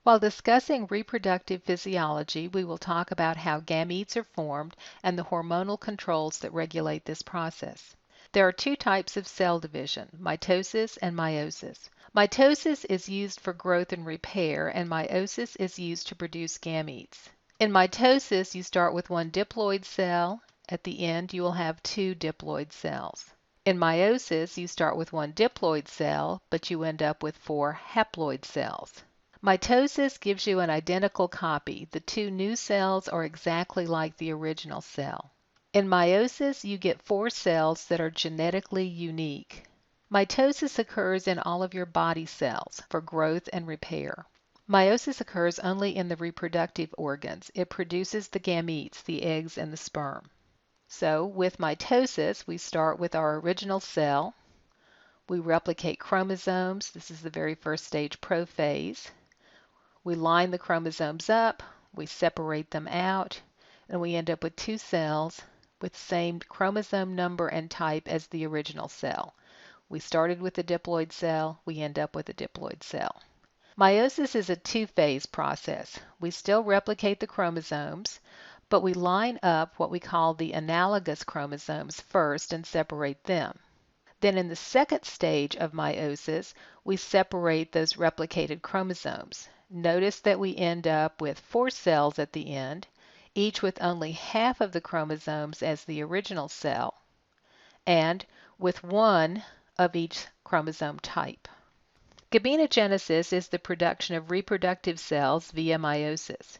While discussing reproductive physiology, we will talk about how gametes are formed and the hormonal controls that regulate this process. There are two types of cell division, mitosis and meiosis. Mitosis is used for growth and repair, and meiosis is used to produce gametes. In mitosis, you start with one diploid cell. At the end, you will have two diploid cells. In meiosis, you start with one diploid cell, but you end up with four haploid cells. Mitosis gives you an identical copy. The two new cells are exactly like the original cell. In meiosis, you get four cells that are genetically unique. Mitosis occurs in all of your body cells for growth and repair. Meiosis occurs only in the reproductive organs. It produces the gametes, the eggs and the sperm. So with mitosis, we start with our original cell. We replicate chromosomes. This is the very first stage, prophase. We line the chromosomes up, we separate them out, and we end up with two cells with the same chromosome number and type as the original cell. We started with a diploid cell, we end up with a diploid cell. Meiosis is a two-phase process. We still replicate the chromosomes, but we line up what we call the analogous chromosomes first and separate them. Then in the second stage of meiosis, we separate those replicated chromosomes. Notice that we end up with four cells at the end, each with only half of the chromosomes as the original cell, and with one of each chromosome type. Gametogenesis is the production of reproductive cells via meiosis.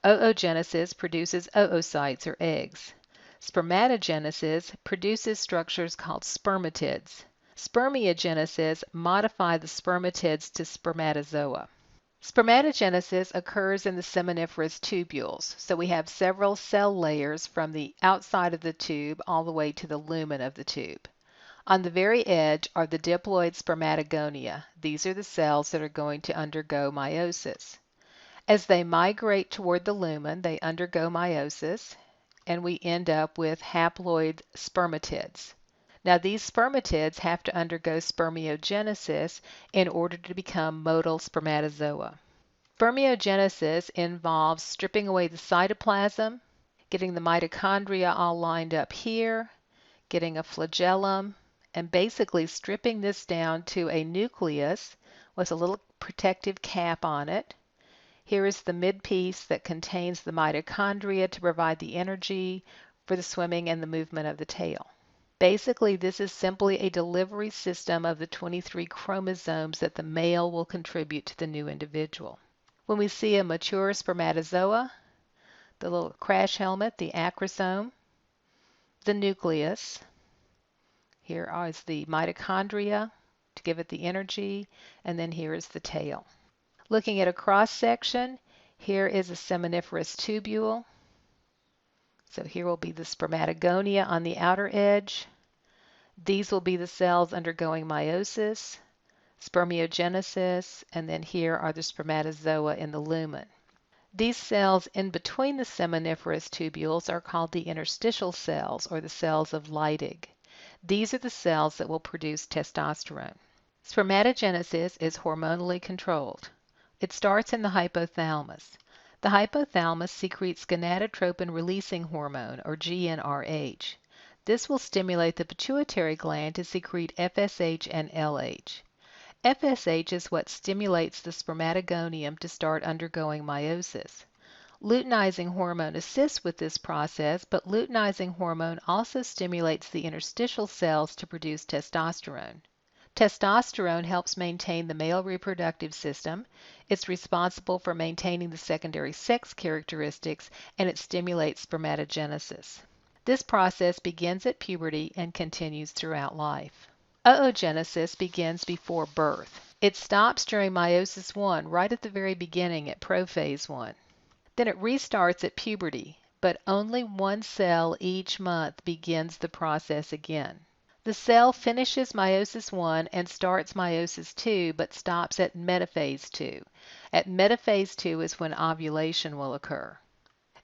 Oogenesis produces oocytes or eggs. Spermatogenesis produces structures called spermatids. Spermiogenesis modify the spermatids to spermatozoa. Spermatogenesis occurs in the seminiferous tubules, so we have several cell layers from the outside of the tube all the way to the lumen of the tube. On the very edge are the diploid spermatogonia. These are the cells that are going to undergo meiosis. As they migrate toward the lumen, they undergo meiosis, and we end up with haploid spermatids. Now these spermatids have to undergo spermiogenesis in order to become motile spermatozoa. Spermiogenesis involves stripping away the cytoplasm, getting the mitochondria all lined up here, getting a flagellum, and basically stripping this down to a nucleus with a little protective cap on it. Here is the midpiece that contains the mitochondria to provide the energy for the swimming and the movement of the tail. Basically, this is simply a delivery system of the 23 chromosomes that the male will contribute to the new individual. When we see a mature spermatozoa, the little crash helmet, the acrosome, the nucleus, here is the mitochondria to give it the energy, and then here is the tail. Looking at a cross section, here is a seminiferous tubule. So here will be the spermatogonia on the outer edge. These will be the cells undergoing meiosis, spermiogenesis, and then here are the spermatozoa in the lumen. These cells in between the seminiferous tubules are called the interstitial cells or the cells of Leydig. These are the cells that will produce testosterone. Spermatogenesis is hormonally controlled. It starts in the hypothalamus. The hypothalamus secretes gonadotropin releasing hormone, or GnRH. This will stimulate the pituitary gland to secrete FSH and LH. FSH is what stimulates the spermatogonium to start undergoing meiosis. Luteinizing hormone assists with this process, but luteinizing hormone also stimulates the interstitial cells to produce testosterone. Testosterone helps maintain the male reproductive system. It's responsible for maintaining the secondary sex characteristics, and it stimulates spermatogenesis. This process begins at puberty and continues throughout life. Oogenesis begins before birth. It stops during meiosis 1, right at the very beginning at prophase 1. Then it restarts at puberty, but only one cell each month begins the process again. The cell finishes meiosis 1 and starts meiosis 2, but stops at metaphase 2. At metaphase 2 is when ovulation will occur.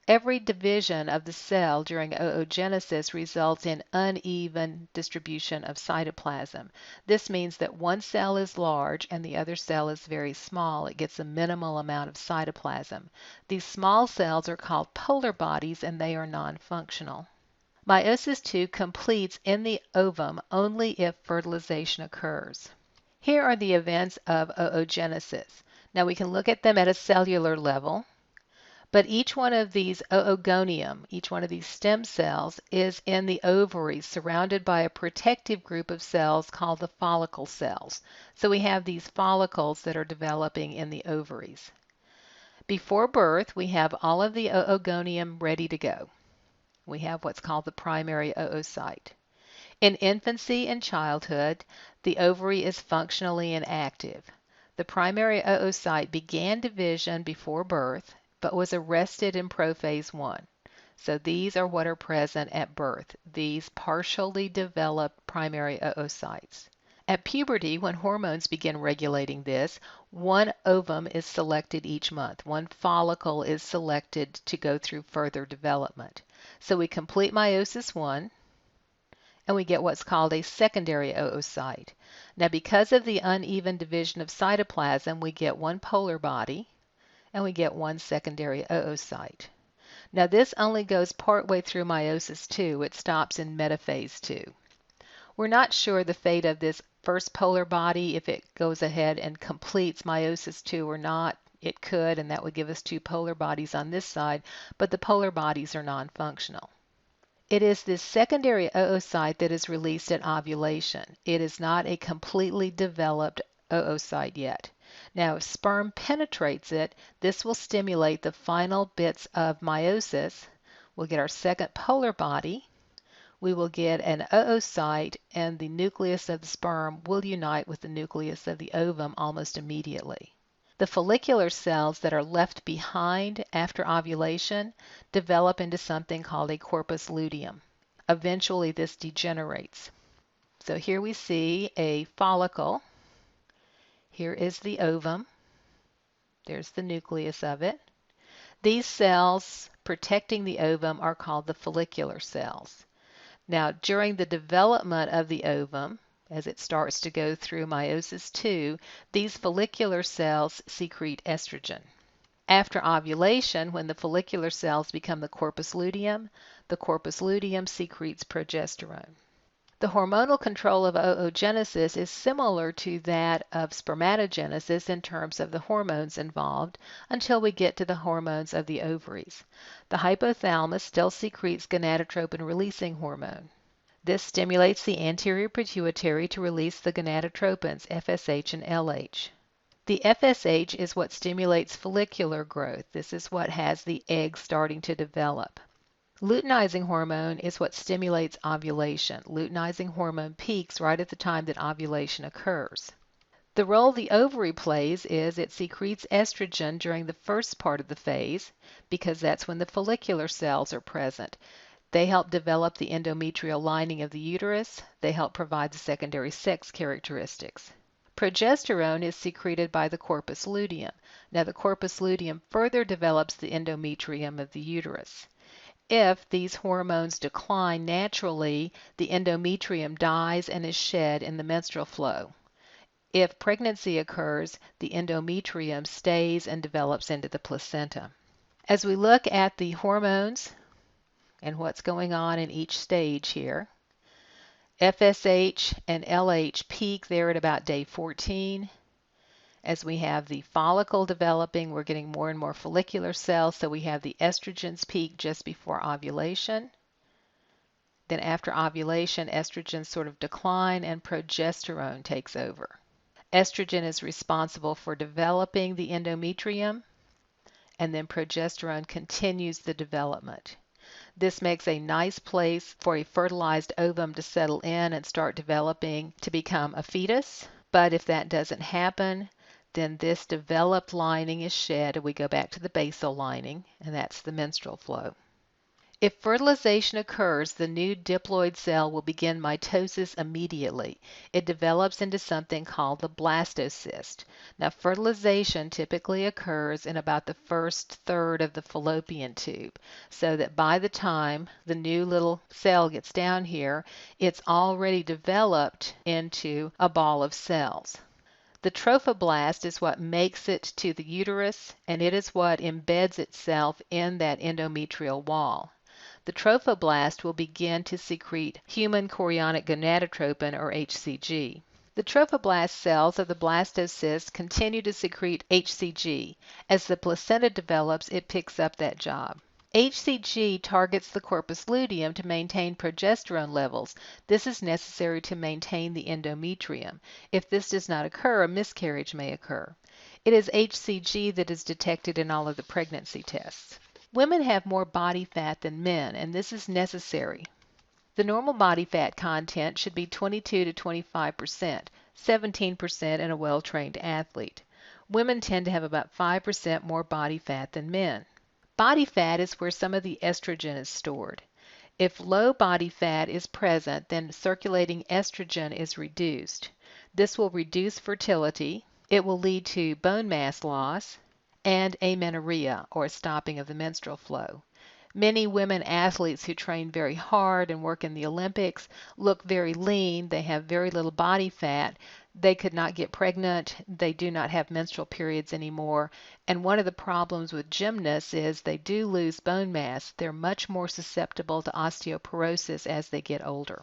Every division of the cell during oogenesis results in uneven distribution of cytoplasm. This means that one cell is large and the other cell is very small. It gets a minimal amount of cytoplasm. These small cells are called polar bodies and they are non-functional. Meiosis II completes in the ovum only if fertilization occurs. Here are the events of oogenesis. Now we can look at them at a cellular level. But each one of these oogonium, each one of these stem cells, is in the ovaries surrounded by a protective group of cells called the follicle cells. So we have these follicles that are developing in the ovaries. Before birth, we have all of the oogonium ready to go. We have what's called the primary oocyte. In infancy and childhood, the ovary is functionally inactive. The primary oocyte began division before birth, but was arrested in prophase 1. So these are what are present at birth, these partially developed primary oocytes. At puberty, when hormones begin regulating this, one ovum is selected each month. One follicle is selected to go through further development. So we complete meiosis 1, and we get what's called a secondary oocyte. Now, because of the uneven division of cytoplasm, we get one polar body, and we get one secondary oocyte. Now this only goes partway through meiosis 2. It stops in metaphase 2. We're not sure the fate of this first polar body, if it goes ahead and completes meiosis 2 or not. It could, and that would give us two polar bodies on this side, but the polar bodies are non-functional. It is this secondary oocyte that is released at ovulation. It is not a completely developed oocyte yet. Now, if sperm penetrates it, this will stimulate the final bits of meiosis. We'll get our second polar body. We will get an oocyte, and the nucleus of the sperm will unite with the nucleus of the ovum almost immediately. The follicular cells that are left behind after ovulation develop into something called a corpus luteum. Eventually, this degenerates. So here we see a follicle. Here is the ovum. There's the nucleus of it. These cells protecting the ovum are called the follicular cells. Now, during the development of the ovum, as it starts to go through meiosis 2, these follicular cells secrete estrogen. After ovulation, when the follicular cells become the corpus luteum secretes progesterone. The hormonal control of oogenesis is similar to that of spermatogenesis in terms of the hormones involved until we get to the hormones of the ovaries. The hypothalamus still secretes gonadotropin releasing hormone. This stimulates the anterior pituitary to release the gonadotropins FSH and LH. The FSH is what stimulates follicular growth. This is what has the egg starting to develop. Luteinizing hormone is what stimulates ovulation. Luteinizing hormone peaks right at the time that ovulation occurs. The role the ovary plays is it secretes estrogen during the first part of the phase because that's when the follicular cells are present. They help develop the endometrial lining of the uterus. They help provide the secondary sex characteristics. Progesterone is secreted by the corpus luteum. Now the corpus luteum further develops the endometrium of the uterus. If these hormones decline naturally, the endometrium dies and is shed in the menstrual flow. If pregnancy occurs, the endometrium stays and develops into the placenta. As we look at the hormones and what's going on in each stage here, FSH and LH peak there at about day 14. As we have the follicle developing, we're getting more and more follicular cells, so we have the estrogens peak just before ovulation. Then after ovulation, estrogens sort of decline and progesterone takes over. Estrogen is responsible for developing the endometrium, and then progesterone continues the development. This makes a nice place for a fertilized ovum to settle in and start developing to become a fetus. But if that doesn't happen, then this developed lining is shed and we go back to the basal lining, and that's the menstrual flow. If fertilization occurs, the new diploid cell will begin mitosis immediately. It develops into something called the blastocyst. Now, fertilization typically occurs in about the first third of the fallopian tube, so that by the time the new little cell gets down here, it's already developed into a ball of cells. The trophoblast is what makes it to the uterus, and it is what embeds itself in that endometrial wall. The trophoblast will begin to secrete human chorionic gonadotropin, or HCG. The trophoblast cells of the blastocyst continue to secrete HCG. As the placenta develops, it picks up that job. HCG targets the corpus luteum to maintain progesterone levels. This is necessary to maintain the endometrium. If this does not occur, a miscarriage may occur. It is HCG that is detected in all of the pregnancy tests. Women have more body fat than men, and this is necessary. The normal body fat content should be 22 to 25%, 17% in a well-trained athlete. Women tend to have about 5% more body fat than men. Body fat is where some of the estrogen is stored. If low body fat is present, then circulating estrogen is reduced. This will reduce fertility. It will lead to bone mass loss and amenorrhea, or stopping of the menstrual flow. Many women athletes who train very hard and work in the Olympics look very lean. They have very little body fat. They could not get pregnant. They do not have menstrual periods anymore. And one of the problems with gymnasts is they do lose bone mass. They're much more susceptible to osteoporosis as they get older.